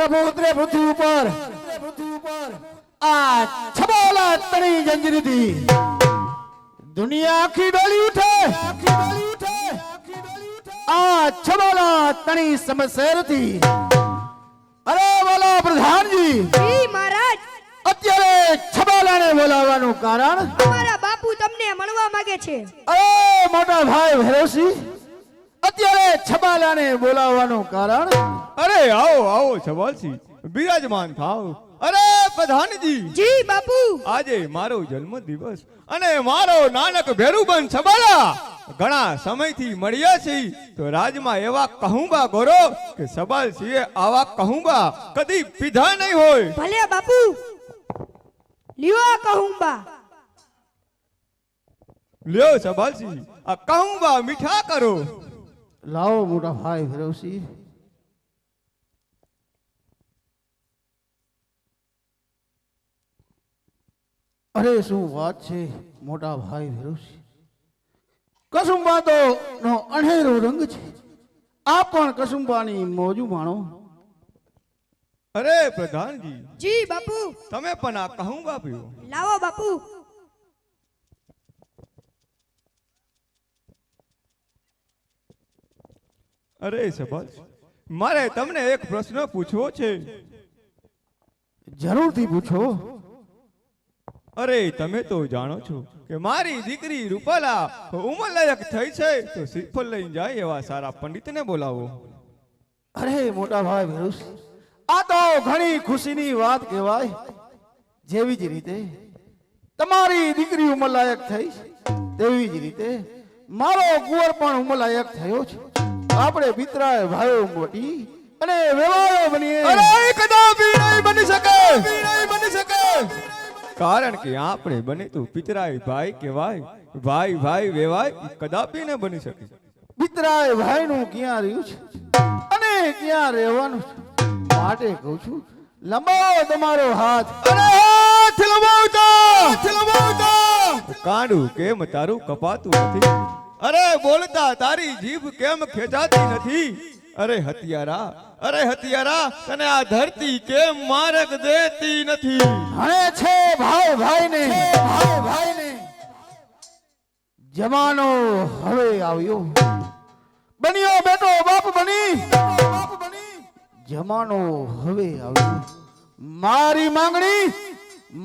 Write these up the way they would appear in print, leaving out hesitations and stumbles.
પ્રભુત્રે પૃથ્વી ઉપર આ છબોલા તણી જંજીરીથી દુનિયા આખી ડોલી ઉઠે આ છબોલા તણી સમશેરથી અરે બોલો પ્રધાનજી જી મહારાજ અત્યારે છબોલાને બોલાવવાનું કારણ અમારા બાપુ તમને મળવા માંગે છે અરે મોટા ભાઈ ભૈરવસિંહ અત્યારે છબાલાને બોલાવવાનું કારણ અરે આવો આવો છબાલસિંહ બિરાજમાન થાવ અરે પ્રધાનજી જી બાપુ આજે મારો જન્મ દિવસ અને મારો નાનક ભેરુબન છબાલા ઘણા સમયથી મળ્યા છે તો રાજમાં એવા કહુંબા ગોરો કે છબાલસિંહે આવા કહુંબા કદી પીધા નહીં હોય ભલે બાપુ લ્યો કહુંબા લ્યો છબાલસિંહ આ કહુંબા મીઠા કરો લાવો મોટા ભાઈ ભૈરવસિંહ અરે શું વાત છે મોટા ભાઈ ભૈરવસિંહ કસુંબા તો નો અણેરો રંગ છે આ પણ કસુંબાની મોજુ માણો અરે પ્રધાનજી જી બાપુ તમે પણ આ કહુંબા પીવો લાવો બાપુ અરે છબાલસિંહ મારે તમને એક પ્રશ્ન પૂછવો છે જરૂરથી પૂછો અરે તમે તો જાણો છો કે મારી દીકરી રૂપાલા ઉંમરલાયક થઈ છે તો શ્રીફળ લઈને જાય એવા સારા પંડિતને બોલાવો અરે મોટા ભાઈ ભૈરવસિંહ આ તો ઘણી ખુશીની વાત કહેવાય જેવી જ રીતે તમારી દીકરી ઉંમરલાયક થઈ તેવી જ રીતે મારો કુંવર પણ ઉંમરલાયક થયો છે આપણે પિતરાય ભાઈઓ મોટી અને વેવાયો બનીએ અરે કદાપી નહીં બની શકે કારણ કે આપણે બને તો પિતરાય ભાઈ કહેવાય ભાઈ ભાઈ વેવાય કદાપી ન બની શકે પિતરાય ભાઈનું ક્યાં રહ્યું છે અને ક્યાં રહેવાનું છે માટે કહું છું લંબાવો તમારો હાથ અરે હાથ લંબાવતા કાંડું કેમ તારું કપાતું નથી અરે બોલતા તારી જીભ કેમ ખેંચાતી નથી અરે હતિયારા તને આ ધરતી કેમ માર્ગ દેતી નથી હણે છે ભાઈ ભાઈને જમાનો હવે આવ્યો બન્યો બેટો બાપ બની જમાનો હવે આવ્યો મારી માંગણી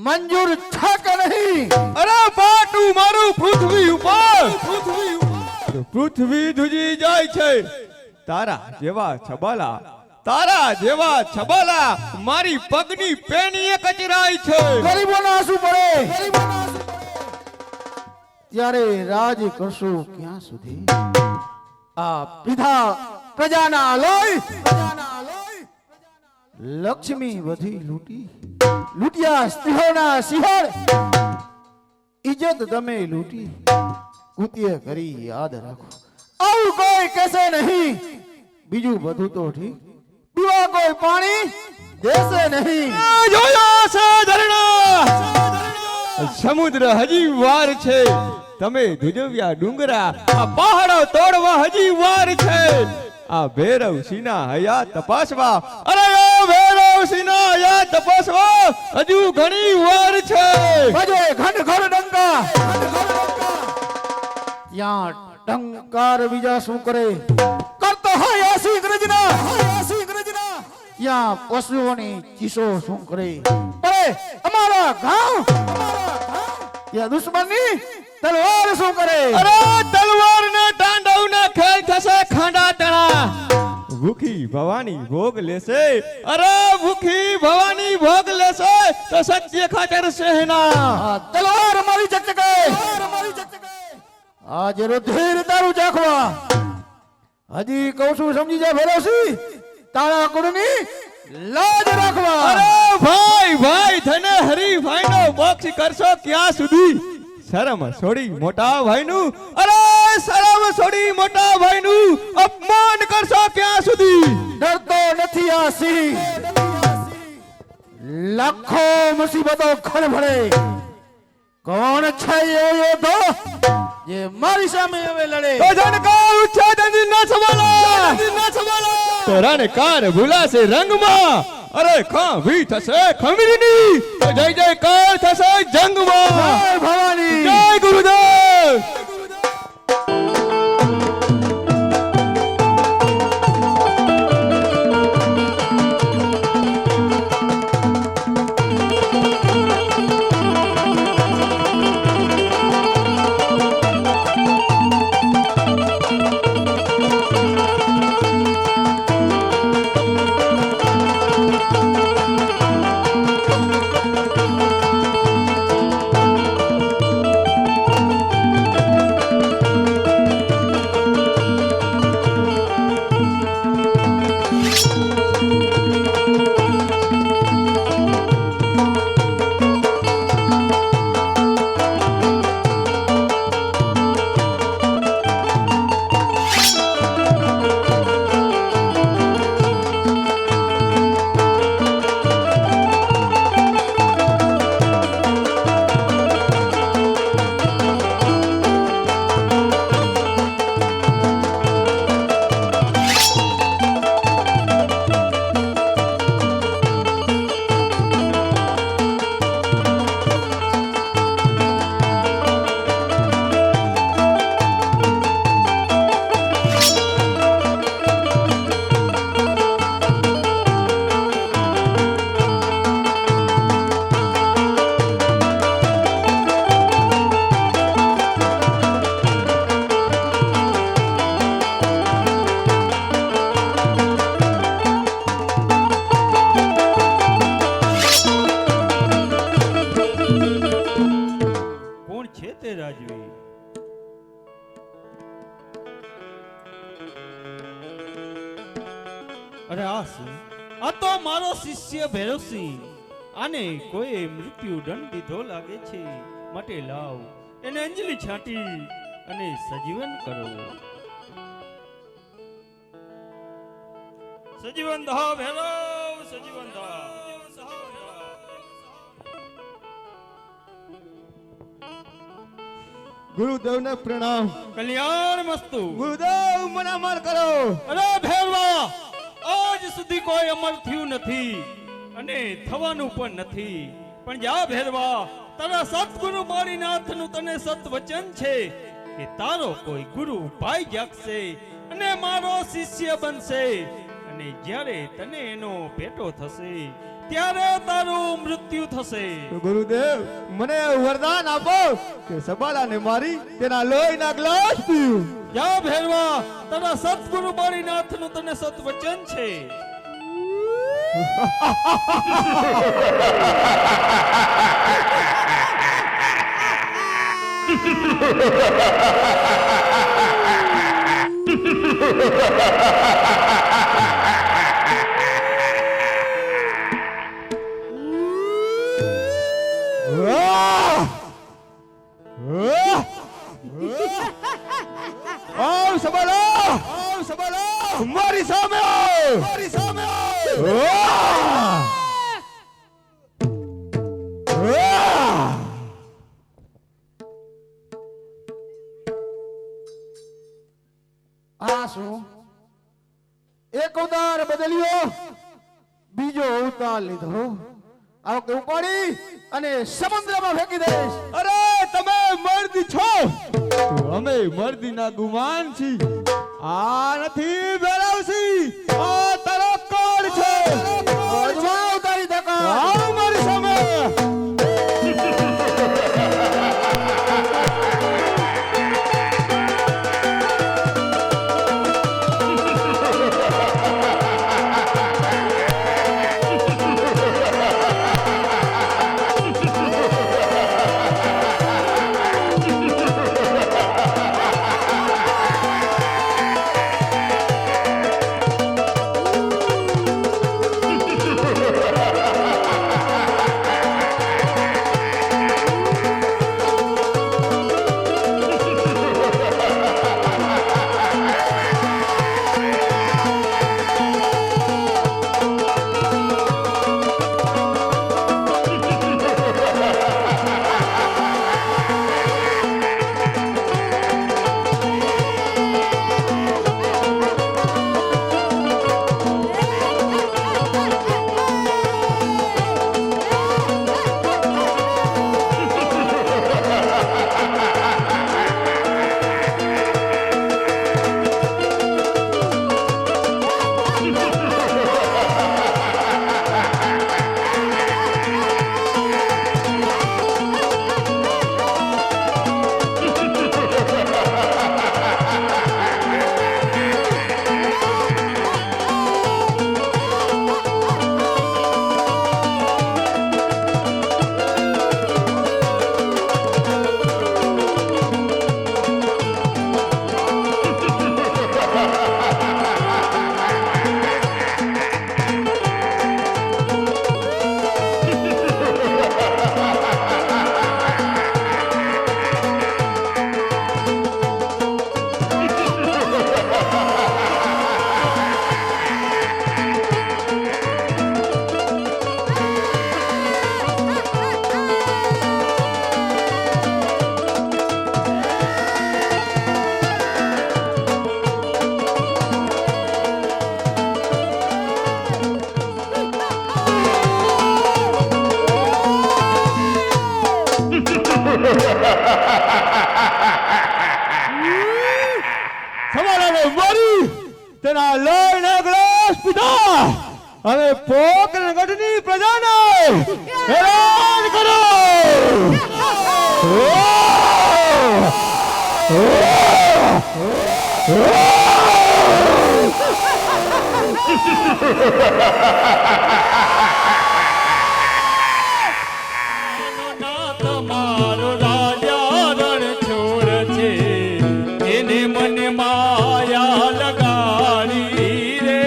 મંજૂર છે કે નહીં અરે પાટું મારું પૃથ્વી ઉપર પૃથ્વી ધુજી જાય છે તારા જેવા છબાલા મારી પગની પેનીએ કચરાય છે ગરીબોના આંસુ પડે ત્યારે રાજ કરશો ક્યાં સુધી આ પીધા પ્રજાના લોહી લક્ષ્મી વધી લૂંટ્યા સ્ત્રીઓના સિંહણ ઇજ્જત તમે લૂંટી કુતિય કરી યાદ રાખો આવું કોઈ કહેશે નહીં બીજું બધું તો ઠીક પીવા કોઈ પાણી દેશે નહીં જોયા છે ધરણા સમુદ્ર હજી વાર છે તમે ધુજવ્યા ડુંગરા આ પહાડો તોડવા હજી વાર છે આ ભૈરવ સિંહના હયા તપાસવા અરે ભૈરવસિંહના હયા તપાસવા હજુ ઘણી વાર છે બજે ઘન ઘર ડંકા ત્યાં ટંકાર બીજા શું કરે કરતો હોય આસી ગરજના ત્યાં પશુઓની ચીસો શું કરે અરે અમારા ગામ ત્યાં દુશ્મનની તલવાર શું કરે અરે તલવાર ને તાંડવ ને ખેલ થશે ખાંડા તણા ભૂખી ભવાની ભોગ લેશે તો સત્ય ખાતર સહેના તલવાર મારી ચકચકે આજે રુધિર તારું ચાખવા હજી કહું છું સમજી જા ભૈરવસિંહ તારા કુળની લાજ રાખવા અરે ભાઈ થઈને હરીફાઈનો બોક્સ કરશો ક્યાં સુધી શરમ છોડી મોટા ભાઈનું અપમાન કરશો ક્યાં સુધી ડરતો નથી આ સિંહ લાખો મુસીબતો ખળભળે કોણ છે એવો યોદ્ધો જે મારી સામે હવે લડે તો જનકાર ઉચ્છેદન ન સંભાળો તો રણકાર ભૂલાશે રંગમાં અરે ખમી થશે ખમીની તો જય જયકાર થશે જંગમાં. જય ભવાની. જય ગુરુદેવ. રાજવી અરે આ શું? આ તો મારો શિષ્ય ભૈરવસિંહ. આને કોઈ મૃત્યુ દંડ દીધો લાગે છે, માટે લાવ એને અંજલિ છાંટી અને સજીવન કરો. સજીવન દા ભૈરવ, સજીવન દા. ગુરુદેવને પ્રણામ. કલ્યાણ મસ્તુ. ગુરુદેવ મને અમર કરો. અરે ભૈરવા, આજ સુધી કોઈ અમર થયું નથી અને થવાનું પણ નથી. પણ જા ભૈરવા, તારા સતગુરુ માળીનાથનું તને સત વચન છે કે તારો કોઈ ગુરુ ભાઈ જાગશે અને મારો શિષ્ય બનશે, અને જ્યારે તને એનો ભેટો થશે ત્યારે તારું મૃત્યુ થશે. તો ગુરુદેવ મને વરદાન આપો કે સબાલાને મારી તેના લોહીના ગ્લાસ પીઉં. જા ભૈરવા, તારા સતગુરુ માળીનાથનું તને સત વચન છે. આવ સબાલા, આવ સબાલા, મારી સામે આવ, મારી સામે આવ. આ શું? એક અવતાર બદલ્યો, બીજો અવતાર લીધો. આવો કે ઉપાડી અને સમુદ્રમાં ફેંકી દઈશ. અરે તમે મર્દી છો તો અમે મર્દીના ગુમાન છીએ. આ નથી ભૈરવસિંહ, આ તારો કોણ છે? અજમાવ તારી તાકાત. આવ મારી સામે. હવે પોકરણગઢની પ્રજાને હેરાન કરો. ના તમારો રાજા રણ છોડ છે, એને મને માયા લગાડી રે.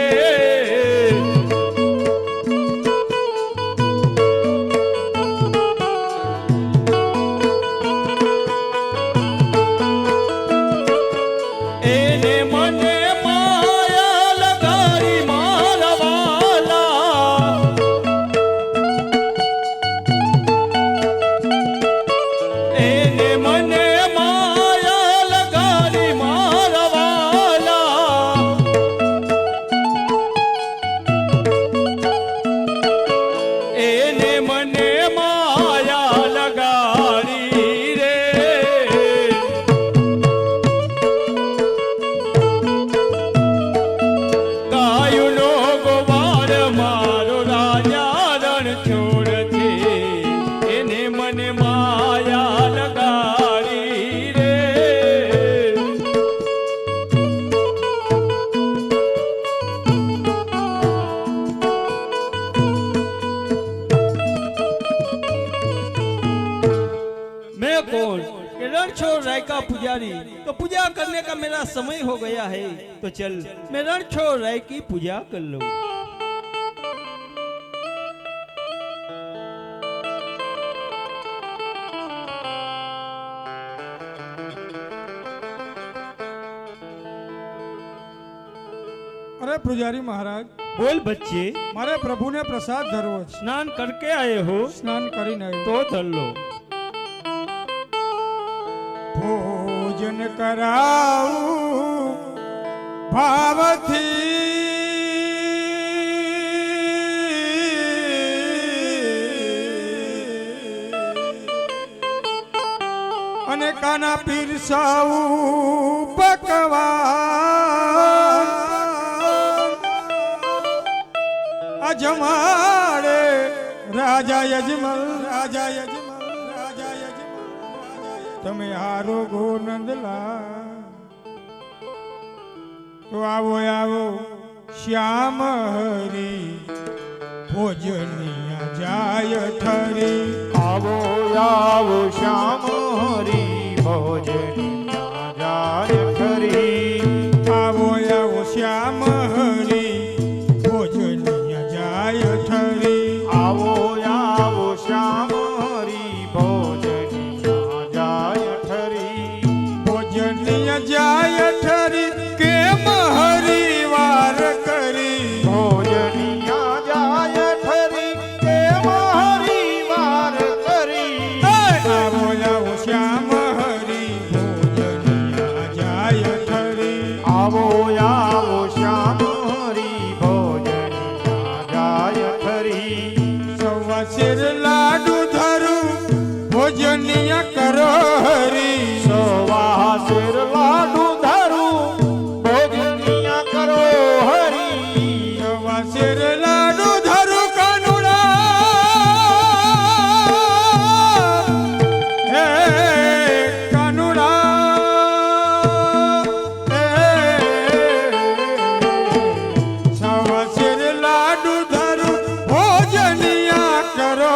એને મને માયા લગાડી મારા વાલા. એને મને માયા લગાડી મારા વાલા. એને મને માયા લગાડી રે. ગાયુનો ગોવાળ મારો રાજા રણ છોડ છે, એને મને માયા લગાડી રે. मैं कौन कि रण छोड़ राय का पुजारी, तो पूजा करने का मेरा समय हो गया है, तो चल मैं रण छोड़ राय की पूजा कर लूं. अरे पुजारी महाराज, बोल बच्चे, मारे प्रभु ने प्रसाद धरવો છે. स्नान करके आए हो સ્નાન કરીને આવ્યો. तो धर लो. ભોજન કરાવું ભાવથી અને કાના પીરસાવું પકવાન અજમાડે રાજા યજમલ રાજા યજમલ રાજા યજમલ તમે હારો ગોનંદલા. તો આવો આવો શ્યામ હરી ભોજનિયા જાય ઠરી. આવો આવો શ્યામ હરી ભોજનિયા જાય ઠરી. આવો આવો શ્યામ હરી ભોજનિયા જાય ઠરી. આવો આવો શ્યામ હરી ભોજનિયા જાય ઠરી. ભોજનિયા જાય ઠરી કેમ હરી વાર કરી. ભોજનિયા જાય ઠરી કેમ હરી વાર કરી. આવો આવો શ્યામ હરી ભોજનિયા જાય ઠરી. આવો આવો શ્યામ હરી ભોજનિયા જાય ઠરી. સવા શેર લાડુ ધરું ભોજનિયા કરો હરી. સવા શેર લાડુ ધરું ભોજનિયા કરો હરી. સવા શેર લાડુ ધરું કાનુડા હે કાનુડા હે. સવા શેર લાડુ ધરું ભોજનિયા કરો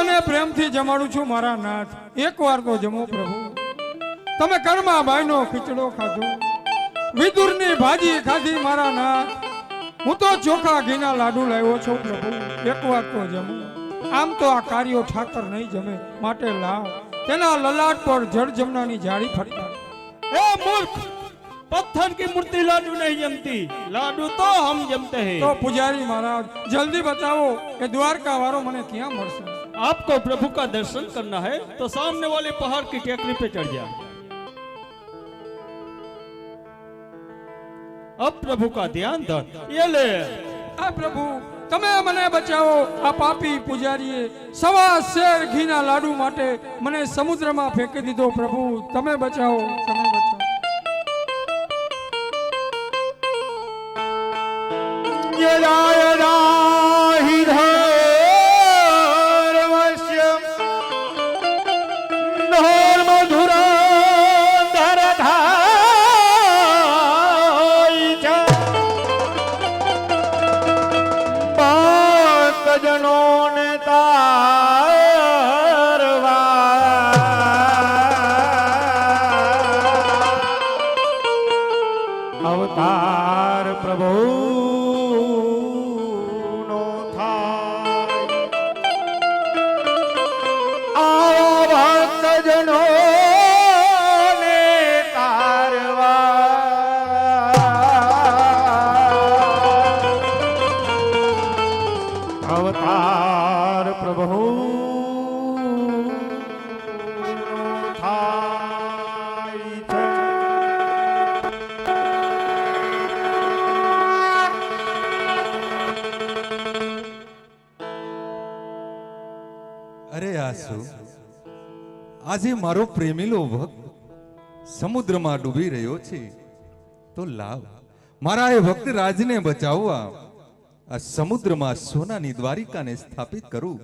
તને પ્રેમથી જમાડું છું મારા નાથ, એકવાર તો જમો પ્રભુ. તમે કર્મા બાઈનો ખીચડો ખાધો, વિદુરની ભાજી ખાધી મારા નાથ, હું તો ચોખા ઘીના લાડુ લાવ્યો છું પ્રભુ, એકવાર તો જમો. આમ તો આ કાર્યો ઠાકર નહીં જમે, માટે લાવ તેના લલાટ પર જળ જમનાની જાળી ફટકાર. ए मूर्ख, पत्थर की मूर्ति लाडू नहीं जमती, लाडू तो हम जमते हैं. તો પૂજારી મહારાજ જલ્દી બતાવો કે દ્વારકા વાળો મને ક્યાં મળશે? आपको प्रभु का दर्शन करना है तो सामने वाले पहाड़ की टेकरी पे चढ़ जा. अब प्रभु का ध्यान धर, ये ले. આ પ્રભુ તમે મને બચાવો. આ પાપી પૂજારીએ સવા શેર ઘીના લાડુ માટે મને સમુદ્રમાં ફેંકી દીધો. પ્રભુ તમે બચાવો, તમે બચાવો. यदा यदा हि धर्मस्य नोर्मधुरंधरधाय च भक्तजनों ने तारवा अवतार प्रभु अवतार प्रभु थाय છે. અરે આસુ, આજે મારો પ્રેમીલો ભક્ત સમુદ્રમાં ડૂબી રહ્યો છે, તો લાવ મારા એ ભક્ત રાજને બચાવવા આ સમુદ્રમાં સોનાની દ્વારિકાને સ્થાપિત કરું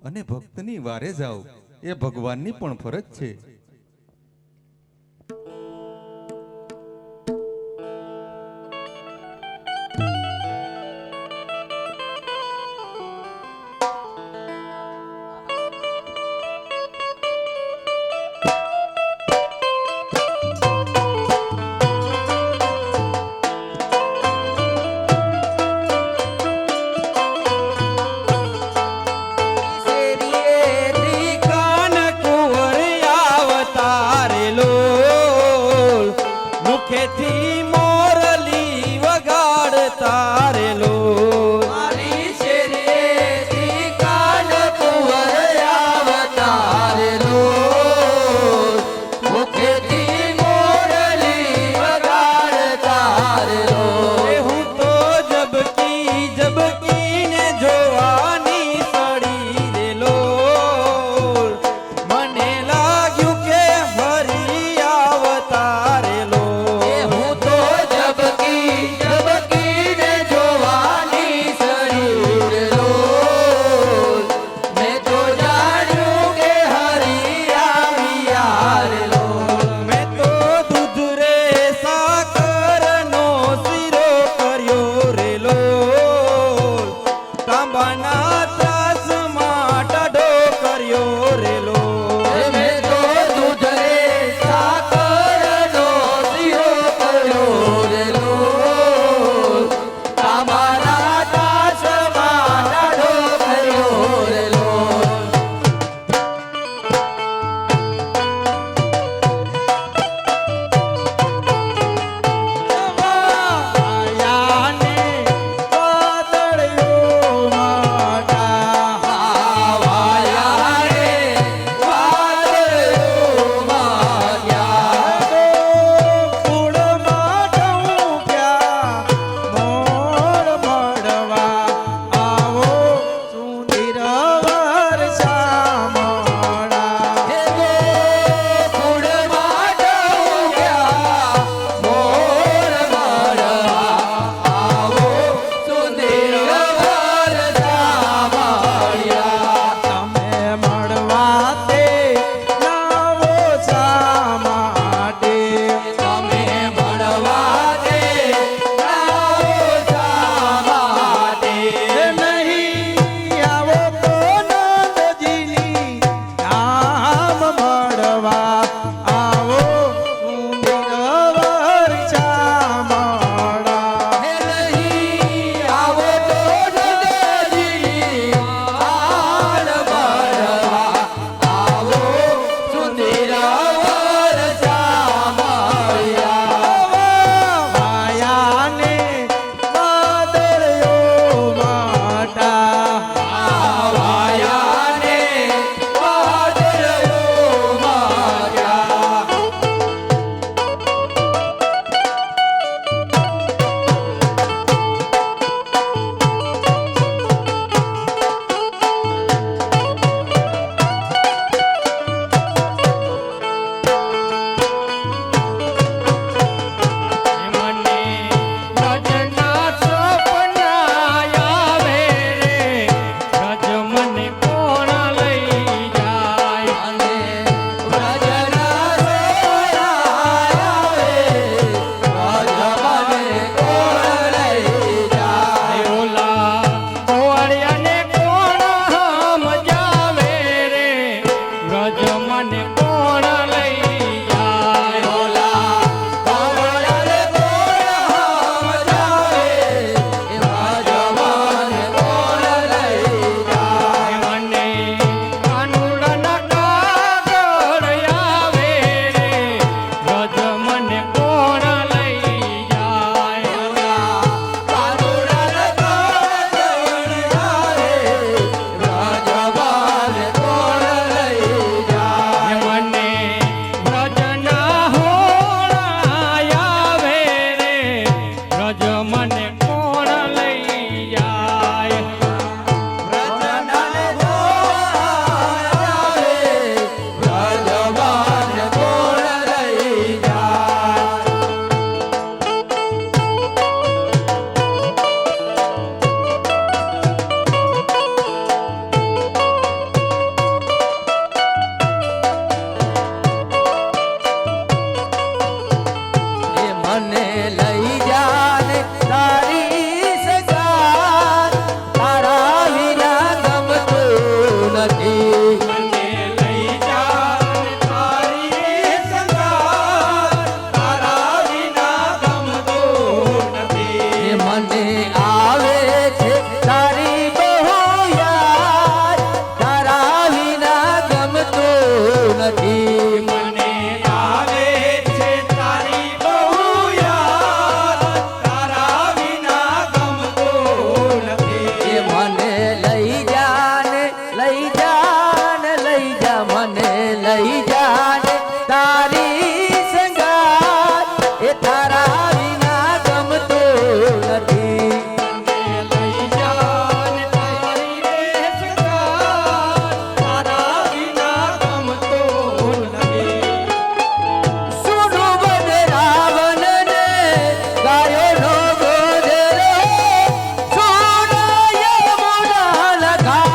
અને ભક્તની વારે જાઉં, એ ભગવાનની પણ ફરજ છે. કાન કુંવર આવ મને કોણ લઈ જાય ઓલા કમળને કોણ જાવે એવા જવાન કોણ લઈ જાય મને કાનુડાના કાગળ આવે રે રજ મને કોણ લઈ જાય કાનુડાને કોણ જાવે રાજવાન કોણ લઈ જાય મને વ્રજના હોળા આવે રે રજ મને કોણ લઈ જાય રાજવાન કોણ લઈ જાય એ મને લઈ જાને તારી સગાર તારા વિના ગમતું નથી મને લઈ જા તારી સંગાર તારા વિના ગમતું નથી એ મને આવે છે તારી બહુ યાદ તારા વિના ગમતું નથી મને આવે છે તારી બહુ યાદ તારા વિના ગમતું નથી એ મને લઈ જાને લઈ જાને લઈ જા મને લઈ જાને તારી સંગાત એ તારા વિના ગમતું નથી લઈ જા ને તારી રે સંગાર તારા વિના ગમતું નથી સુનો બન રાવણ ને ગાયો નો ગોદરો સુનો યમુના લગા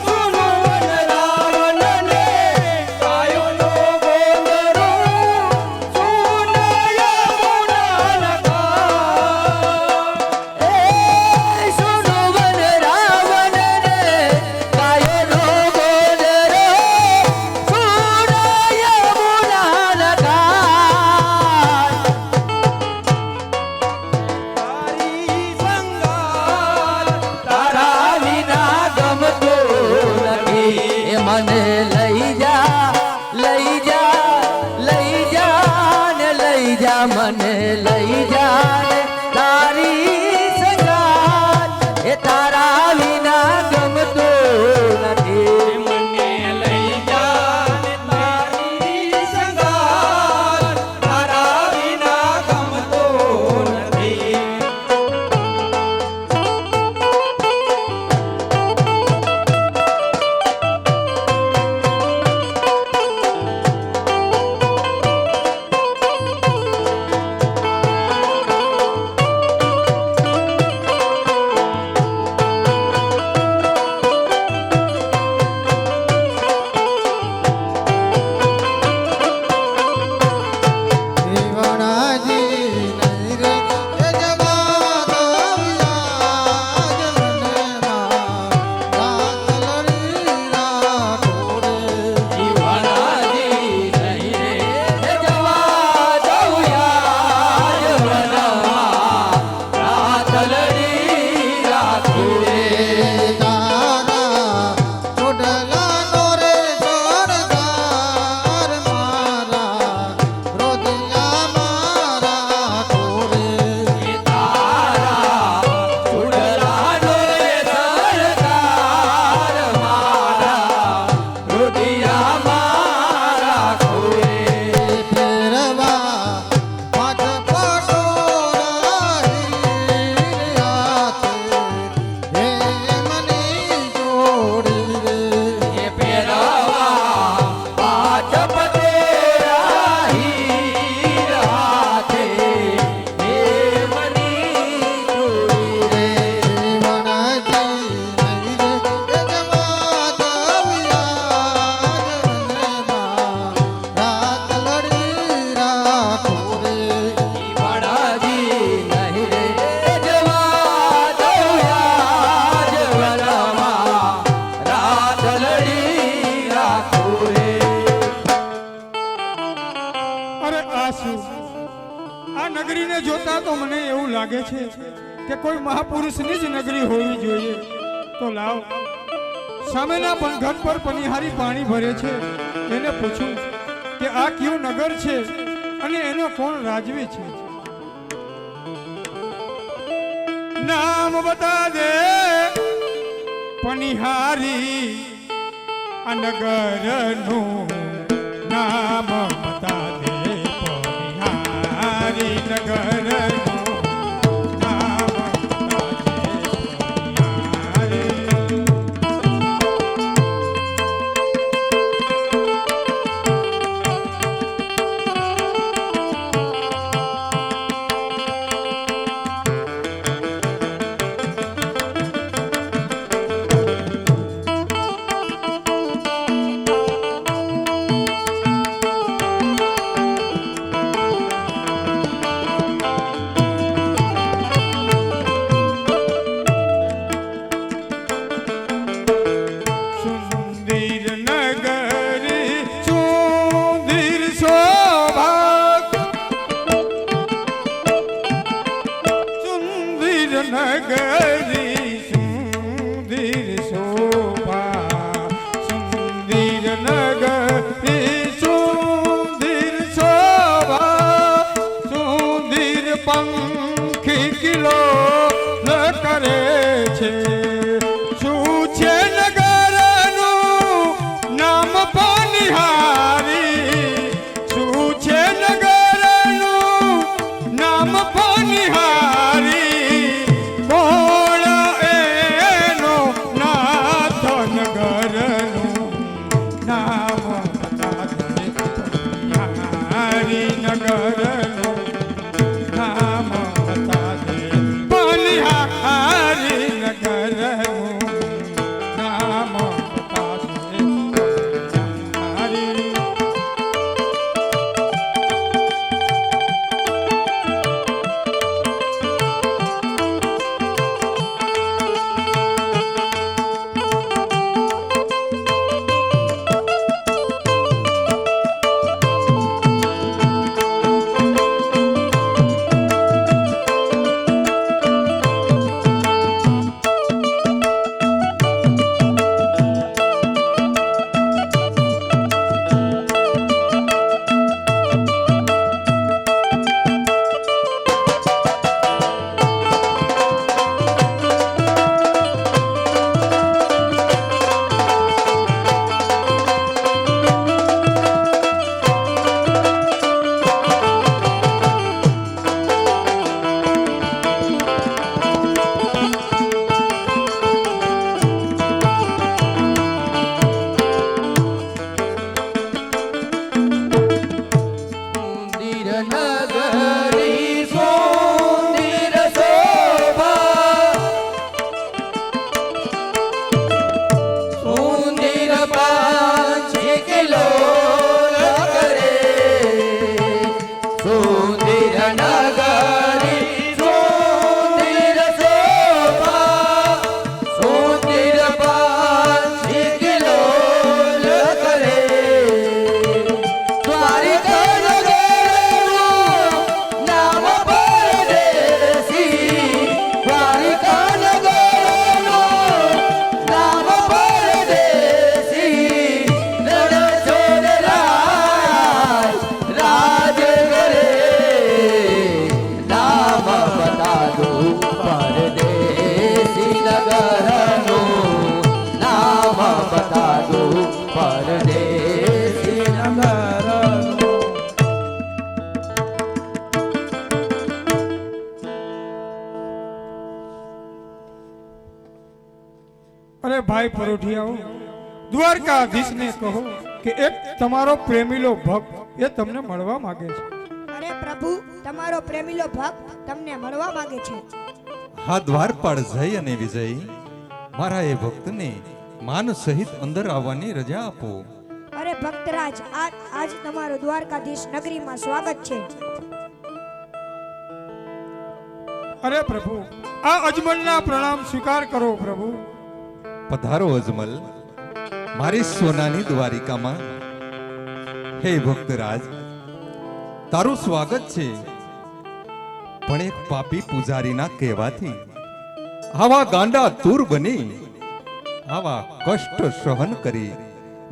સુનો વન રાવણ ને કાયો નો ગોંદરો સુનો યમુના લગા એ સુનો બન રાવણ ને ગાયો નો ગોદરો સુનો યમુના લગા તારા વિના ગમતું નથી એ મને લઈ જા લઈ જા લઈ જા ને લઈ જા મને લઈ જા ને તારી સંગાત એ તારા વિના ગમતું નથી મને લઈ જા ને તારી સંગાર તારા વિના ગમતું નથી નગરીને જોતા તો મને એવું લાગે છે કે કોઈ મહાપુરુષની જ નગરી હોવી જોઈએ. તો લાવ સામેના પનઘટ પર પનિહારી પાણી ભરે છે એને પૂછું કે આ કયું નગર છે અને એનો કોણ રાજવી છે. નામ બતા દે પનિહારી, આ નગરનું નામ બતા દે પનિહારી, નગરનું નામ બતા દે પનિહારી. પંખી કિલો કરે છે. શું છે નગરનું નામ પનિહારી, શું છે નગરનું નામ પનિહારી, કોણ એનો નાથ, નગરનું નામ બતા દે પનિહારી, નગરનું નામ બતા દે પનિહારી, નગરનું નામ બતા દે પનિહારી. નગરી સુંદર શોભા, સુંદર પાંચી કિલો કરે. સુંદર નગરી સુંદર શોભા, સુંદર પાંચી કિલો કરે. દ્વારિકા નામ પરદેશી, દ્વારિકા નગરનું નામ પરદેશી, રણછોડ રાય રાજ કરે. નામ બતા દો પરદેશી, નગરનું નામ બતા દો પરદેશી, નગરનું. અરે ભાઈ પરોઠિયાઓ, દ્વારકાધીશને કહો કે એક તમારો પ્રેમીલો ભક્ત એ તમને મળવા માંગે છે. અરે પ્રભુ, તમારો પ્રેમીલો ભક્ત તમને મળવા માંગે છે. હા દ્વારપાળ જય અને વિજય, મારા એ ભક્તને માન સહિત અંદર આવવાની રજા આપો. અરે ભક્તરાજ, આજ તમારો દ્વારકાધીશ નગરીમાં સ્વાગત છે. અરે પ્રભુ, આ અજમલના પ્રણામ સ્વીકાર કરો પ્રભુ. પધારો અજમલ, મારી સોનાની દ્વારિકામાં. હે ભક્તરાજ, તારું સ્વાગત છે. પણ એક પાપી પૂજારીના કહેવાથી આવા ગાંડા તૂર બની આવા કષ્ટ સહન કરી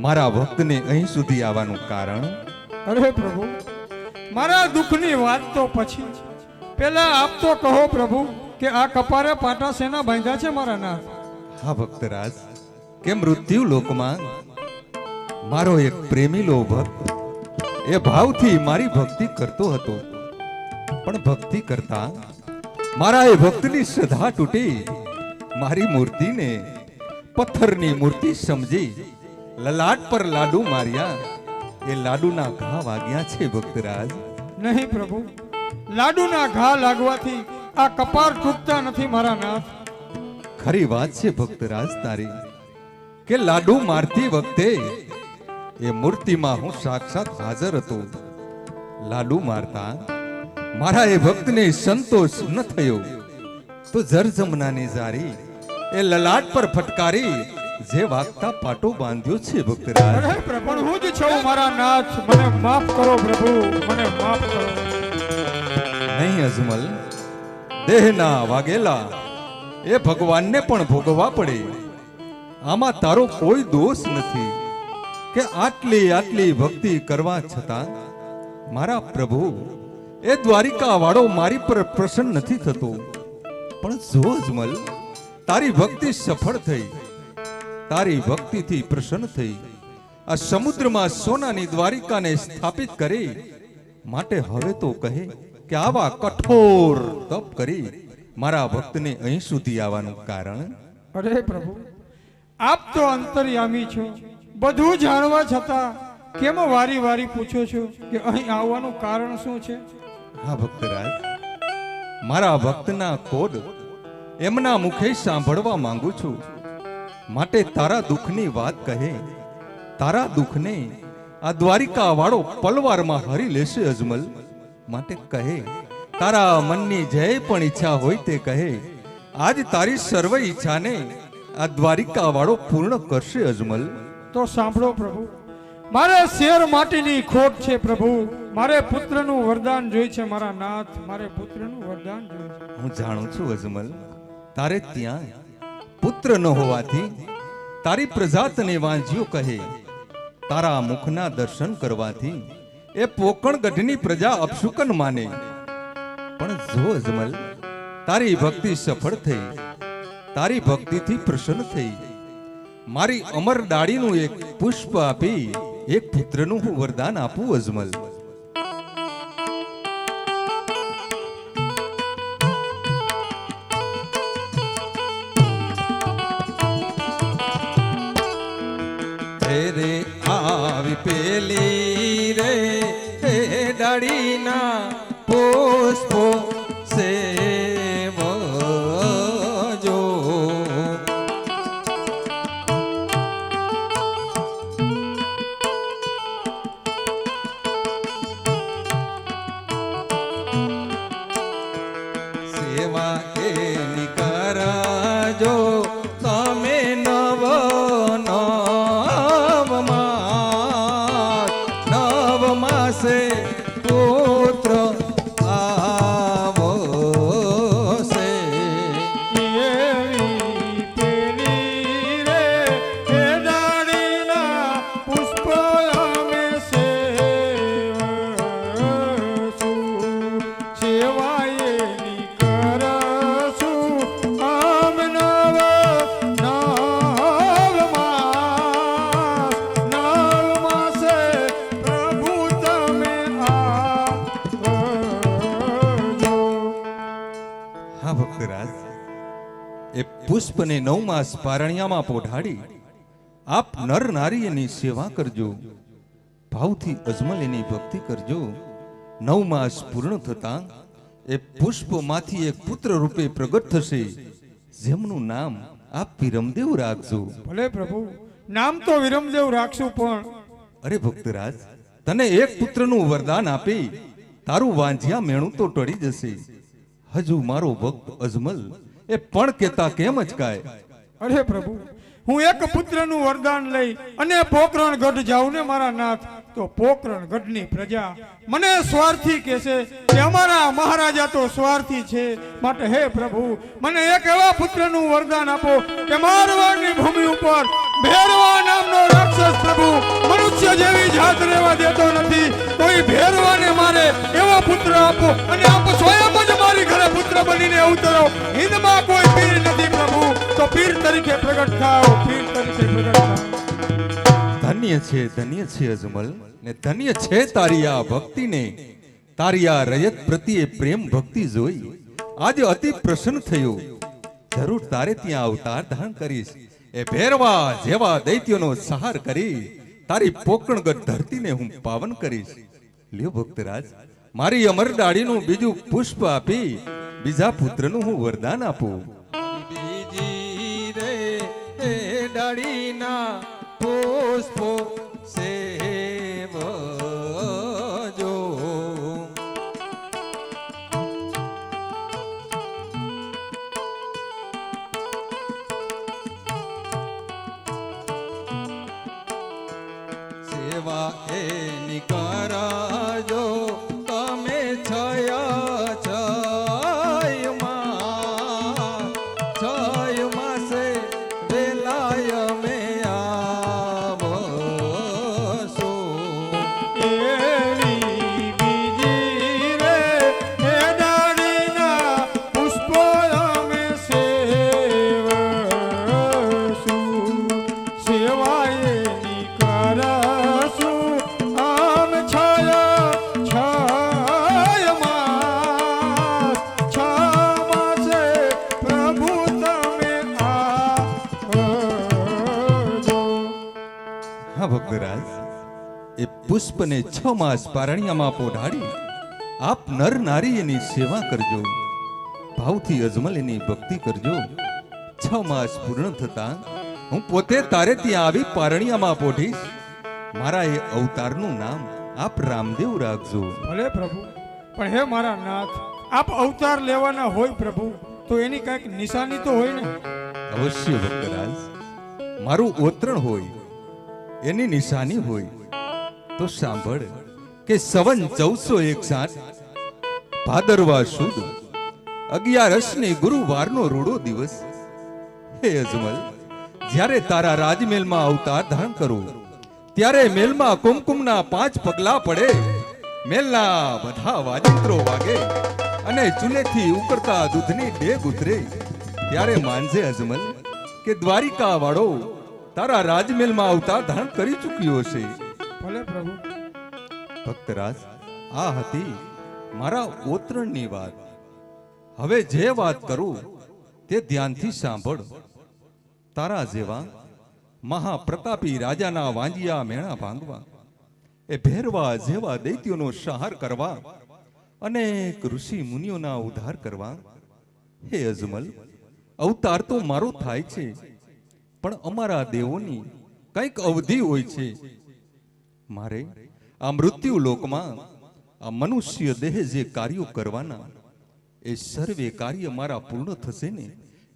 મારા ભક્તને અહીં સુધી આવવાનું કારણ? અરે પ્રભુ, મારા દુઃખની વાત તો પછી, પેલા આપ તો કહો પ્રભુ કે આ કપારે પાટા શેના બાંધ્યા છે મારા નાથ? હા ભક્તરાજ, કે મૃત્યુ લોકમાં મારો એક પ્રેમીલો ભક્ત એ ભાવથી મારી ભક્તિ કરતો હતો, પણ ભક્તિ કરતા મારા એ ભક્તની શ્રદ્ધા તૂટી મારી મૂર્તિને પથ્થરની મૂર્તિ સમજી લલાટ પર લાડુ માર્યા. એ લાડુના ઘા વાગ્યા છે ભક્તરાજ. નહીં પ્રભુ, લાડુના ઘા લાગવાથી આ કપાર તૂટતા નથી મારા નાથ. ખરી વાત છે ભક્તરાજ તારી, કે લાડુ મારતી વખતે એ મૂર્તિમાં હું સાક્ષાત હાજર હતો. લાડુ મારતા મારા એ ભક્તને સંતોષ ન થયો તો જરજમનાની જારી એ લલાટ પર ફટકારી જે વાગતા પાટો બાંધ્યો છે ભક્તરાજ. અરે પ્રભુ, પણ હું જ છું મારા નાથ, મને માફ કરો પ્રભુ, મને માફ કરો. નહીં અજમલ, દેહના વાગેલા એ ભગવાનને પણ ભોગવવા પડે. આમાં તારો કોઈ દોષ નથી કે આટલી ભક્તિ કરવા છતાં મારા પ્રભુ એ દ્વારિકા વાળો મારી પર પ્રસન્ન નથી થતો. પણ જો અજમલ, તારી ભક્તિ સફળ થઈ, તારી ભક્તિથી પ્રસન્ન થઈ આ સમુદ્રમાં સોનાની દ્વારિકાને સ્થાપિત કરી, માટે હવે તો કહે કે આવા કઠોર તપ કરી મારા ભક્તને અહીં સુધી આવવાનું કારણ? અરે પ્રભુ, આપ તો અંતર્યામી છો, બધું જાણવા છતાં કેમ વારી વારી પૂછો છો કે અહીં આવવાનું કારણ શું છે? હા ભક્તરાજ, મારા ભક્તના કોડ એમના મુખે સાંભળવા માંગુ છું, માટે તારા દુઃખની વાત કહે. તારા દુઃખને આ દ્વારિકા વાળો પલવારમાં હરી લેશે અજમલ. માટે કહે, તારા મનની જે પણ ઈચ્છા હોય તે કહે. આજ તારી સર્વ ઈચ્છાને આ દ્વારિકા વાળો પૂર્ણ કરશે અજમલ. તો સાંભળો પ્રભુ, મારે શેર માટીની ખોટ છે પ્રભુ, મારે પુત્રનું વરદાન જોઈ છે મારા નાથ, મારે પુત્રનું વરદાન જોઈ છે. હું જાણું છું અજમલ, તારે ત્યાં પુત્ર ન હોવાથી તારી પ્રજા તને વાંજ્યો કહે. તારા મુખના દર્શન કરવાથી એ પોકણગઢની પ્રજા અપશુકન માને. પણ જો અજમલ, તારી ભક્તિ સફળ થઈ, તારી ભક્તિથી પ્રસન્ન થઈ, મારી અમર ડાળીનું એક પુષ્પ આપી એક પુત્રનું હું વરદાન આપું અજમલ. રે આવી પેલી રે હે ડાળીના પુષ્પો સેવજો. સેવા એની કરજો તમે નવ માસે પુત્ર આવશે. એવી પેલી રે હે ડાળીના પુષ્પ અમે સેવશું, સેવાયેની કરશું આમ નવ માસે પ્રભુ તમે આવજો. હા ભક્તરાજ, એ પુષ્પને 9 માસ પારણિયામાં પોઢાડી આપ નર નારી એની સેવા કરજો, ભાવથી અજમલ એની ભક્તિ કરજો. 9 માસ પૂર્ણ થતા એ પુષ્પમાંથી એક પુત્ર રૂપે પ્રગટ થશે, જેમનું નામ આપ વિરમદેવ રાખજો. ભલે પ્રભુ, નામ તો વિરમદેવ રાખશું, પણ અરે ભક્તરાજ, તને એક પુત્રનું વરદાન આપી તારું વાંઝિયા મેણું તો ટળી જશે. હજુ મારો ભક્ત અજમલ એ પણ કેતા કેમ અચકાય? અરે પ્રભુ, હું એક પુત્રનું વરદાન લઈ અને પોકરણ ગઢ જાઉં ને મારા નાથ, તો પોકરણ ગઢની પ્રજા મને સ્વાર્થી કહેશે કે અમારા મહારાજા તો સ્વાર્થી છે. માટે હે પ્રભુ, મને એક એવા પુત્રનું વરદાન આપો કે મારવાડની ભૂમિ ઉપર ભેરવા નામનો રાક્ષસ પ્રભુ મનુષ્ય જેવી જાત રહેવા દેતો નથી. તો એ ભેરવાને મારે એવો પુત્ર આપો, અને આપ સ્વયં જ મારી ઘરે પુત્ર બનીને અવતરો. હિંદમાં કોઈ પીર નથી પ્રભુ, તો પીર તરીકે પ્રગટ થાઓ, પીર તરીકે પ્રગટ થાઓ. ધન્ય છે અજમલ, ને ધન્ય છે તારી આ ભક્તિને. તારી આ રયત પ્રત્યે પ્રેમ ભક્તિ જોઈ આજે અતિ પ્રસન્ન થયો. જરૂર તારે ત્યાં અવતાર ધારણ કરીશ. એ ભેરવા જેવા દૈત્યોનો સહાર કરી તારી પોકણગઢ ધરતીને હું પાવન કરીશ. લ્યો ભક્તરાજ, મારી અમર ડાળીનું બીજું પુષ્પ આપી બીજા પુત્રનું હું વરદાન આપું. બીજી રે એ ડાળીના પુષ્પો સેવજો. સેવા એની કરાજો તમે છયા છય માસે વેલાય મે આવશો. એવી બીજી રે એ ડાળીના પુષ્પો અમે સેવશું. સેવાયની કરશું આમ છય માસે પ્રભુ તમે આવજો. હા ભક્તરાજ, એ પુષ્પને 6 માસ પારણિયામાં પોઢાડી આપ નર નારી એની સેવા કરજો. ભાવથી અજમલ એની ભક્તિ કરજો. 6 માસ પૂર્ણ થતા હું પોતે તારે ત્યાં આવી પારણિયામાં પોઢીશ. મારા એ અવતારનું નામ આપ રામદેવ રાખજો. ભલે પ્રભુ, પણ હે મારા નાથ, આપ અવતાર લેવાના હોય પ્રભુ, તો એની કઈક નિશાની તો હોય ને. અવશ્ય ભક્તરાજ, મારું ઓતરણ હોય, એની નિશાની હોય. તો સાંભળ કે સવન 1461 ભાદરવા સુદ 11 ગુરુવારનો રૂડો દિવસ. હે અજમલ, જ્યારે તારા રાજમહેલમાં અવતાર ધારણ કરું ત્યારે મેલમાં કુમકુમના 5 પગલા પડે, મેલના બધા વાજિંત્રો વાગે અને ચૂલેથી ઉકળતા દૂધની ડેગ ઉતરે. ત્યારે માનજે અજમલ કે દ્વારિકા વાળો તારા રાજમહેલમાં અવતાર ધારણ કરી ચૂક્યો છે. ભલે પ્રભુ. ભક્તરાજ, આ હતી મારા ઓતરણની વાત. હવે જે વાત કરું તે ધ્યાનથી સાંભળ. તારા જેવા મહાપ્રતાપી રાજાના વાંજિયા મેણા ભાંગવા, એ ભેરવા જેવા દૈત્યોનો સંહાર કરવા, અનેક ઋષિ મુનિઓના ઉદ્ધાર કરવા. હે અજમલ, અવતાર તો મારો થાય છે, પણ અમારા દેવોની કંઈક અવધિ હોય છે. મારે આ મૃત્યુ લોકમાં આ મનુષ્ય દેહ જે કાર્યો કરવાના, એ સર્વે કાર્ય મારા પૂર્ણ થશે ને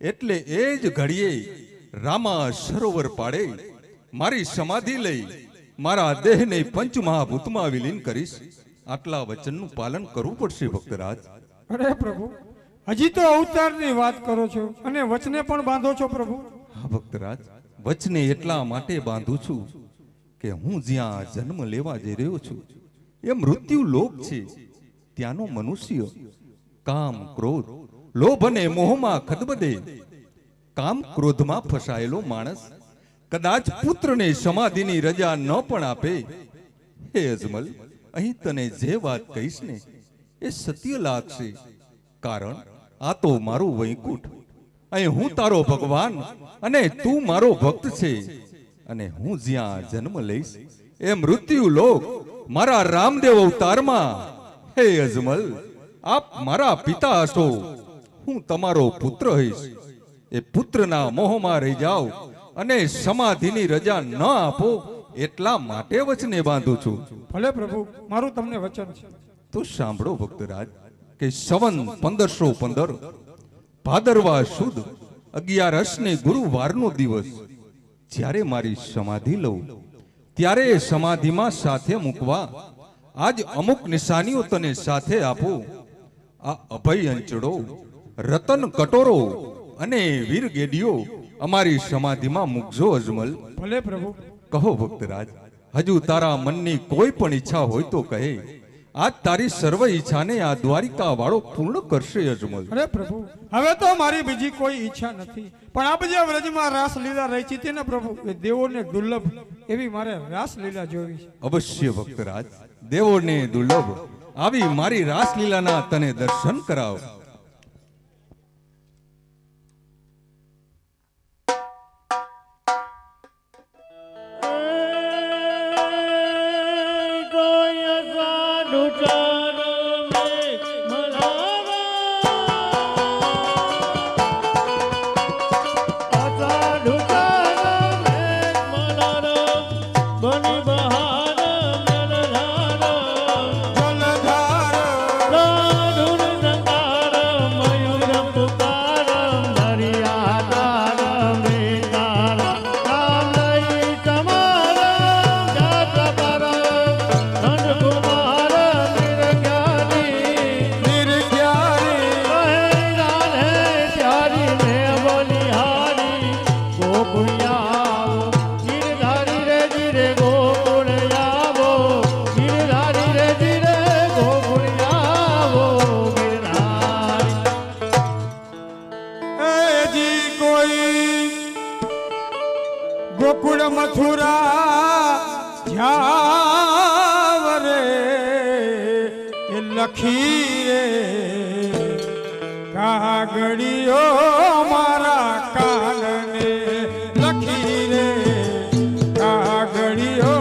એટલે એ જ ઘડીએ રામા સરોવર પાડે મારી સમાધિ લઈ મારા દેહને પંચમહાભૂતમાં વિલીન કરીશ. આટલા વચનનું પાલન કરવું પડશે ભક્તરાજ. અરે પ્રભુ, હજી તો અવતારની વાત કરો છો અને વચને પણ બાંધો છો પ્રભુ. હા ભક્તરાજ, વચને એટલા માટે બાંધું છું કે હું જ્યાં જન્મ લેવા જઈ રહ્યો છું એ મૃત્યુ લોક છે. ત્યાંનો મનુષ્ય કામ, ક્રોધ, લોભ અને મોહમાં ખદબદે. કામ ક્રોધમાં ફસાયેલો માણસ કદાચ પુત્રને સમાધિની રજા ન પણ આપે. હે અજમલ, અહીં તને જે વાત કહીશ ને એ સત્ય લાગશે, કારણ આ તો મારું વૈકુંઠ. અહીં હું તારો ભગવાન અને તું મારો ભક્ત છે. અને હું જ્યાં જન્મ લઈશ એ મૃત્યુ લોક મારા રામદેવ અવતારમાં. હે અજમલ, આપ મારા પિતા હશો, હું તમારો પુત્ર હઈશ. એ પુત્રના મોહમાં રહી જાઓ અને સમાધિની રજા ન આપો એટલા માટે વચને બાંધું છું. ભલે પ્રભુ, મારું તમને વચન છે. તો સાંભળો ભક્તરાજ કે સંવત 1515 ભાદરવા સુદ 11 ગુરુવારનો દિવસ જ્યારે મારી સમાધિ લઉં ત્યારે એ સમાધિમાં સાથે મૂકવા આજ અમુક નિશાનીઓ તને સાથે આપું. આ અભય અંચડો, રતન કટોરો અને વીર ગેડીઓ અમારી સમાધિમાં મૂકજો અજમલ. ભલે પ્રભુ. કહો ભક્તરાજ, હજુ તારા મનની કોઈ પણ ઈચ્છા હોય તો કહે. આજ તારી સર્વ ઈચ્છાને આ દ્વારિકા વાળો પૂર્ણ કરશે અજમલ. અરે પ્રભુ, હવે તો મારી બીજી કોઈ ઈચ્છા નથી, પણ આપ જે વ્રજમાં રાસલીલા રચી હતી ને પ્રભુ, એ દેવોને દુર્લભ એવી મારે રાસલીલા જોવી છે. અવશ્ય ભક્તરાજ, દેવોને દુર્લભ આવી મારી રાસલીલાના તને દર્શન કરાવ. ગોકુળ મથુરા જાવ રે એ લખી રે કાગળીઓ મારા કાનને લખી રે કાગળીઓ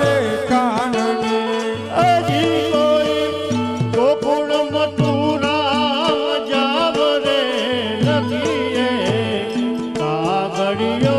રે કાનને. હજી કોઈ ગોકુળ મથુરા જાવ રે લખીએ કાગળીઓ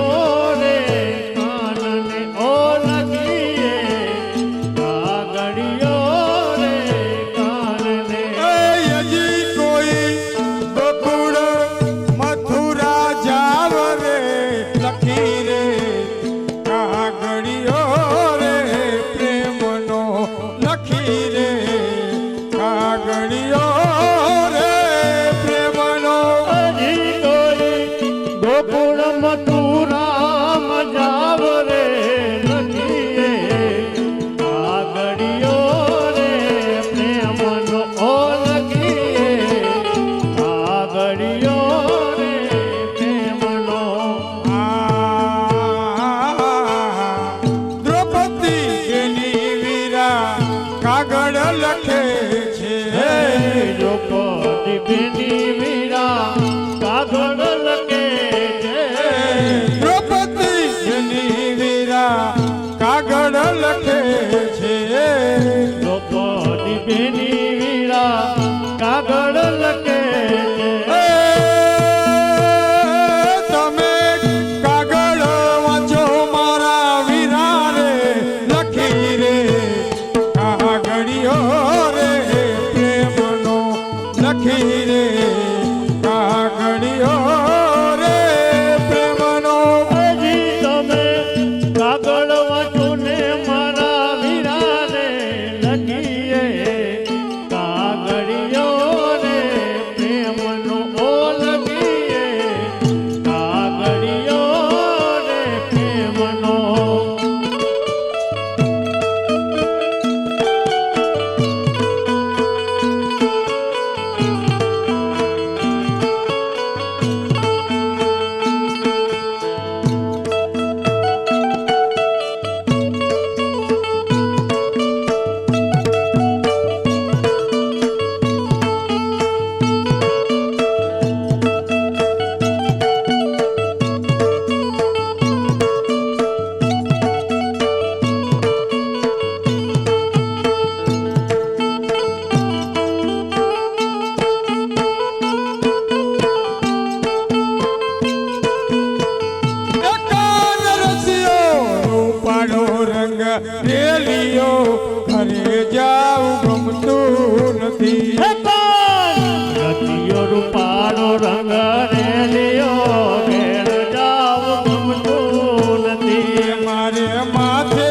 મારે માથે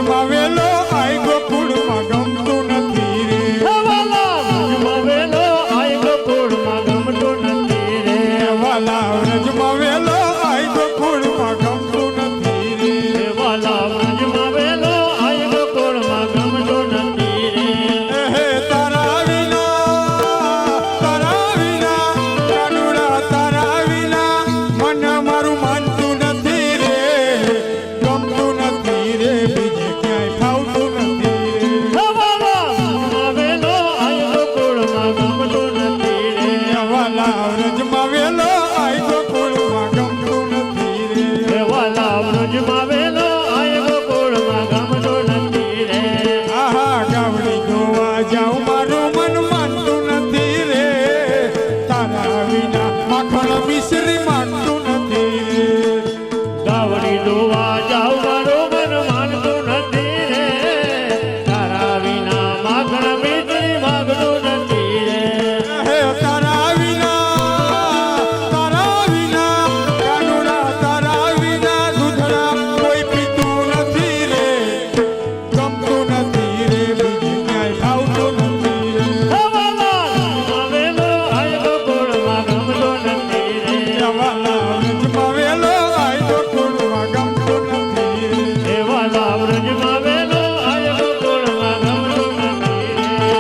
વ્રજમાં વેલો આઈ ગોકુળમાં ગમતું નથી રે વાલા વ્રજમાં વેલો આઈ ગોકુળમાં ગમતું નથી રે વાલા વ્રજમાં વેલો આઈ ગોકુળમાં ગમતું નથી રે વાલા વ્રજમાં વેલો આઈ ગોકુળમાં ગમતું નથી રે હે તારા વિના કાનુડા તારા વિના મન મારું માનતું નથી રે ગમતું નથી રે બીજે ક્યાંય ફાવતું નથી રે વાલા વ્રજમાં વેલો આઈ ગોકુળમાં ગમતું નથી રે વાલા વ્રજમાં વેલો આઈ ગોકુળમાં ગમતું નથી રે વાલા વ્રજમાં વેલો આઈ ગોકુળમાં ગમતું નથી રે આહા ગાવડી ગોવા જાઉં મારું મન માનતું નથી રે તારા વિના માખણ મિશ્રી માનતું નથી રે ગાવડી દોવા જાવ મારું મન માનતું નથી રે તારા વિના માખણ મીઠી માગતું નથી રે હે તારા વિના કાનુડા તારા વિના દૂધડા કોઈ પીતું નથી રે ગમતું નથી રે બીજે ક્યાંય ભાવતું નથી રે વાલા વ્રજમાં વેલો આઈ ગોકુળમાં ગમતું નથી રે વાલા વ્રજમાં વેલો આઈ ગોકુળમાં ગમતું નથી રે વાલા વ્રજમાં વેલો આઈ ગોકુળમાં ગમતું નથી રે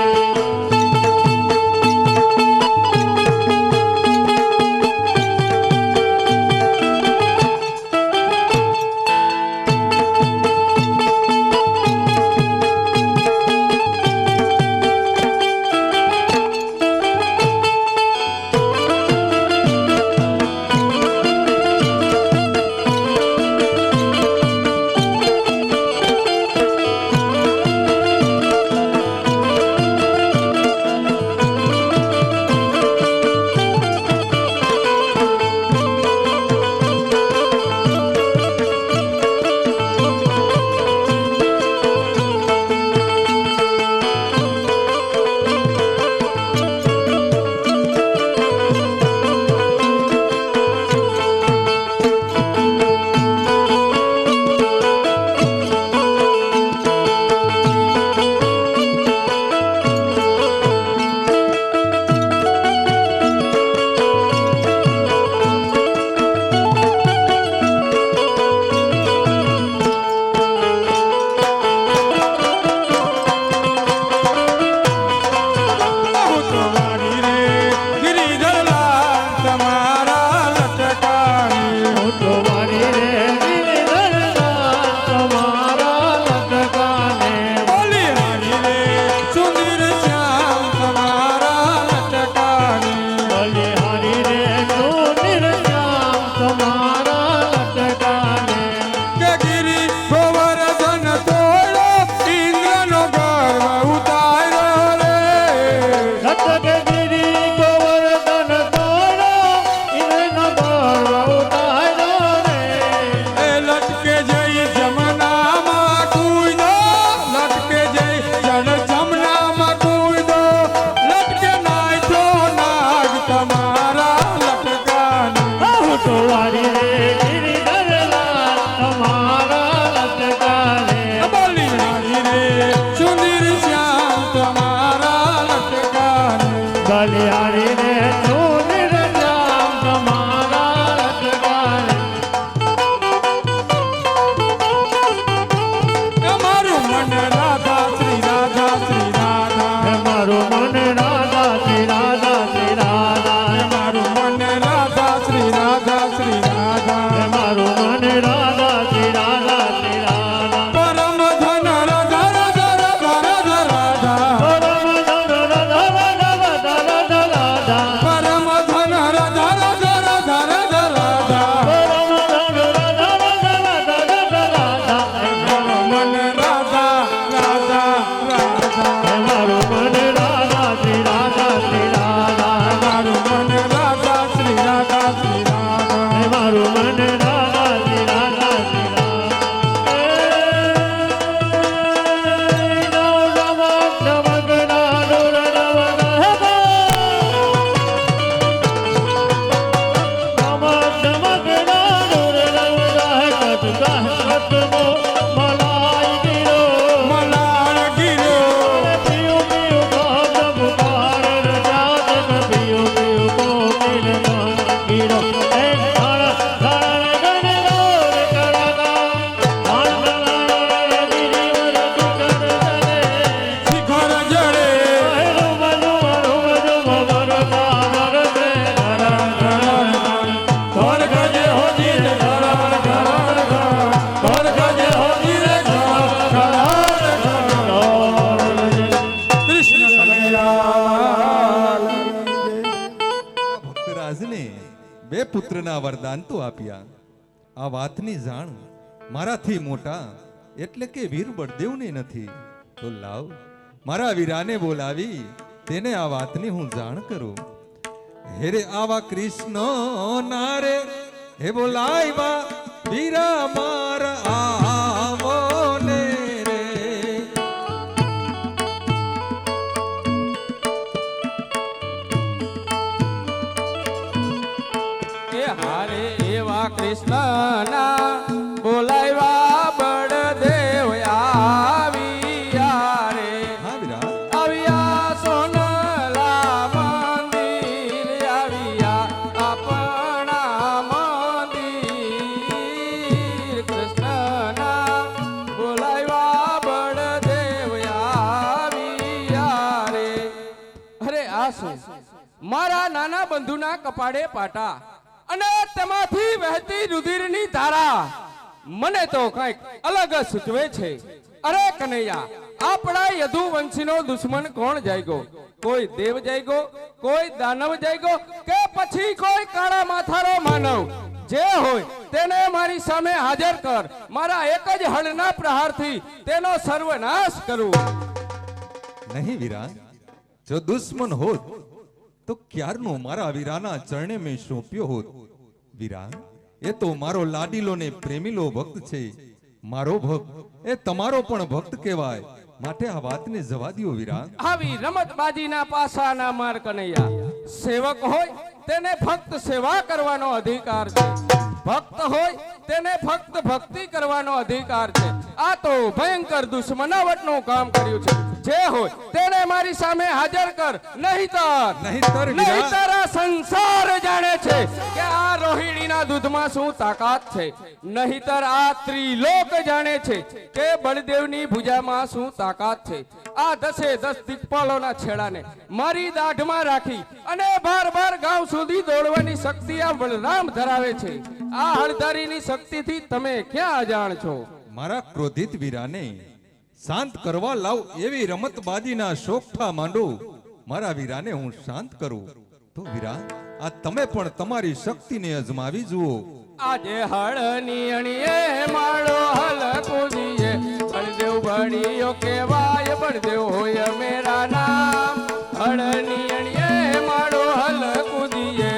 તમારી રે ગિરિધરલાલ તમારા લટકાની તો મારી રે ગિરિધરલાલ તમારા લટકાને બોલી હારી રે સુંદર શ્યામ તમારા લટકાની બલિહારી રે સુનિર શ્યામ તમારા લટકાને કે ગિરી ગોવર્ધન તોડો ઇન્દ્રનો ગર્વ ઉતાર્યો રે લટકગીરી ગોવર્ધન તોડો ઇન્દ્રનો ગર્વ ઉતાર્યો રે એ લટકે જઈ જમનામાં કૂદો લટકે જઈ જળ જમનામાં કૂદો લટકે નાચો નાગ તમારા લટકાની તો વારી રે ગિરિધરલાલ તમારા લટકાને બોલી હારી રે સુંદર શ્યામ તમારા લટકાની બલિહારી રે સુનિર શ્યામ તમારા લટકાને અમારું મન રાધા શ્રી રાધા શ્રી રાધા મારું મન રાધા શ્રી રાધા શ્રી રાધા મારું મન રાધા શ્રી રાધા શ્રી રાધા મારું મન રાધા શ્રી રાધા શ્રી રાધા પરમ ધન રાધા રાધા રાધા રાધા રાધા પરમ ધન રાધા રાધા રાધા રાધા રાધા પરમ ધન રાધા રાધા રાધા રાધા રાધા પરમ ધન રાધા રાધા રાધા રાધા રાધા મન રાધા પુત્રના વરદાન તો આપ્યા. આ વાતની જાણ મારાથી મોટા એટલે કે વીર બળદેવને નથી. તો લાવ મારા વીરાને બોલાવી તેને આ વાતની હું જાણ કરું. હેરે આવા કૃષ્ણ નારે હે બોલાવ્યા વીરા મારા આવો ને રે. એ હારે એવા કૃષ્ણના બોલાવ્યા બળદેવ આવ્યા રે. હા વીરા આવ્યા સોનલા મંદિર આવ્યા આપણા મંદિર. કૃષ્ણના બોલાવ્યા બળદેવ આવ્યા રે. અરે આ શું મારા નાના બંધુના કપાળે પાટા અને તેમાંથી વહેતી રુધિરની ધારા મને તો કંઈક અલગ જ સૂચવે છે. અરે કનૈયા, આપણા યદુવંશીનો દુશ્મન કોણ જાયગો? કોઈ દેવ જાયગો, કોઈ દાનવ જાયગો, કે પછી કોઈ કાળા માથારો માનવ? જે હોય તેને મારી સામે હાજર કર. મારા એક જ હળના પ્રહારથી તેનો સર્વનાશ કરું. નહીં વીરા, જો દુશ્મન હોત તો ક્યારનો મારા વીરાના ચરણે મેં સોંપ્યો હોત. વીરા, એ તો મારો લાડીલો ને પ્રેમીલો ભક્ત છે. મારો ભક્ત એ તમારો પણ ભક્ત કહેવાય. માટે આ વાતને જવા દ્યો વીરા. આવી રમતબાજીના પાસાના માર કનૈયા. સેવક હોય તેને ફક્ત સેવા કરવાનો અધિકાર છે. ભક્ત હોય તેને ફક્ત ભક્તિ કરવાનો અધિકાર છે. આ તો ભયંકર દુશ્મનાવટનું કામ કર્યું છે. જે હોય તેને મારી સામે હાજર કર. નહીતર આ સંસાર જાણે છે કે આ રોહિણીના દૂધમાં શું તાકાત છે. નહીતર આ ત્રિલોક જાણે છે કે બળદેવની ભુજામાં શું તાકાત છે. આ 10 દિક્પાલોના છેડાને મારી દાઢમાં રાખી અને બાર ગાંવ સુધી દોડવાની શક્તિ આ બલરામ ધરાવે છે. આ હળધારીની શક્તિથી તમે ક્યાં અજાણ છો? મારા ક્રોધિત વીરાને શાંત કરવા લાવ એવી રમતબાજીના શોખા માંડો. મારા વીરાને હું શાંત કરું. તો વીરા, આ તમે પણ તમારી શક્તિને અજમાવી જુઓ. આજે હળની અણીએ માળો હલ કૂદીએ. બળદેવ બળિયો કેવાય, બળદેવ હોય મેરા નામ. હળની અણીએ માળો હલ કૂદીએ.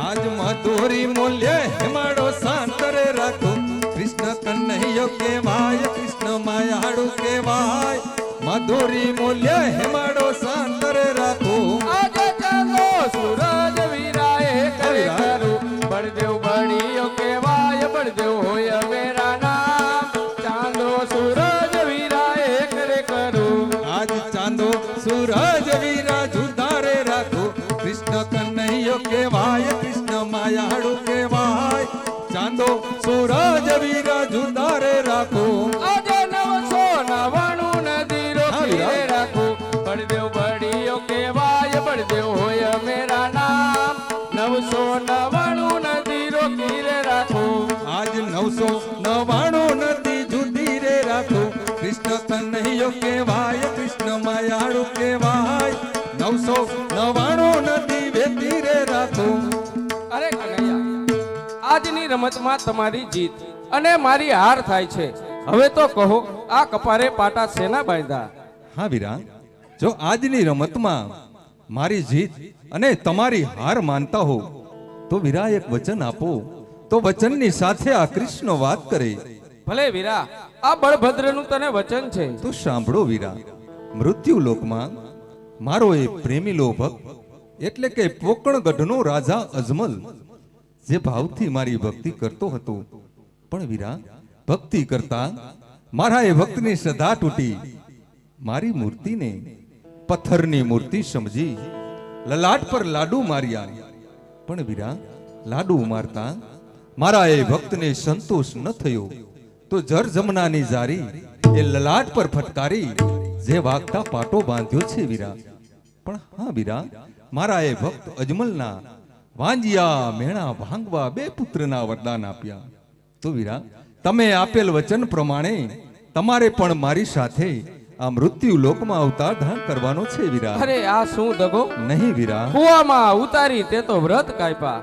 આજ મધુરી મૂલ્ય હેમાડો શાંતરે રાખો. કૃષ્ણ કન્હૈયો કેવાય, કૃષ્ણ માયાળુ કેવાય. મધુરી મૂલ્ય હેમાડો શાંતરે રાખો. આજે ચાંદો સૂરજ વીરાએ કરે કરું. બળદેવ બળિયો કેવાય, બળદેવ હોય મેરા નામ. ચાંદો સૂરજ વીરાએ કરે કરું. આજ ચાંદો સૂરજ વીરા જુદારે રાખો. કૃષ્ણ કન્હૈયો કેવાય, કૃષ્ણ માયાળુ કેવાય. ચાંદો સૂરજ વીરા જુદારે રાખો. આજે 999 નદી રોકીને રાખો. બળદેવ બળિયો કેવાય, બળદેવ હોય મેરા નામ. 999 નદી રોકીને રાખો. આજ 999 નદી જુદી રે રાખો. કૃષ્ણ કન્હૈયો કેવાય, કૃષ્ણ માયાળુ કેવાય. 999 નદી વેતી રે રાખો. અરે કનૈયા, આજની રમતમાં તમારી જીત અને મારી હાર થાય છે. હવે તો કહો, આ કપારે પાટા શેના બાંધ્યા? હા વીરા, જો આજની રમતમાં મારી જીત અને તમારી હાર માનતા હો તો વીરા એક વચન આપો. તો વચનની સાથે આ કૃષ્ણ વાત કરે. ભલે વીરા, આ બળભદ્રનું તને વચન છે. તો સાંભળો વીરા. મૃત્યુ લોકમાં મારો એ પ્રેમીલો ભક્ત એટલે કે પોકણગઢનો રાજા અજમલ જે ભાવથી મારી ભક્તિ કરતો હતો, પણ વીરા ભક્તિ કરતા મારા એ ભક્તની શ્રદ્ધા તૂટી. મારી મૂર્તિને પથ્થરની મૂર્તિ સમજી લલાટ પર લાડુ માર્યા. પણ વીરા, લાડુ મારતા મારા એ ભક્તને સંતોષ ન થયો તો જર જમનાની જારી એ લલાટ પર ફટકારી જે વાગતા પાટો બાંધ્યો છે વીરા. પણ હા વીરા, મારા એ ભક્ત અજમલના વાંજિયા મેણા ભાંગવા 2 પુત્રના વરદાન આપ્યા. તો વીરા, તમે આપેલ વચન પ્રમાણે તમારે પણ મારી સાથે આ મૃત્યુ લોકમાં અવતાર ધારણ કરવાનો છે વીરા. અરે આ શું દગો? નહીં વીરા, કુવામાં ઉતારી તે તો વ્રત કાપ્યા.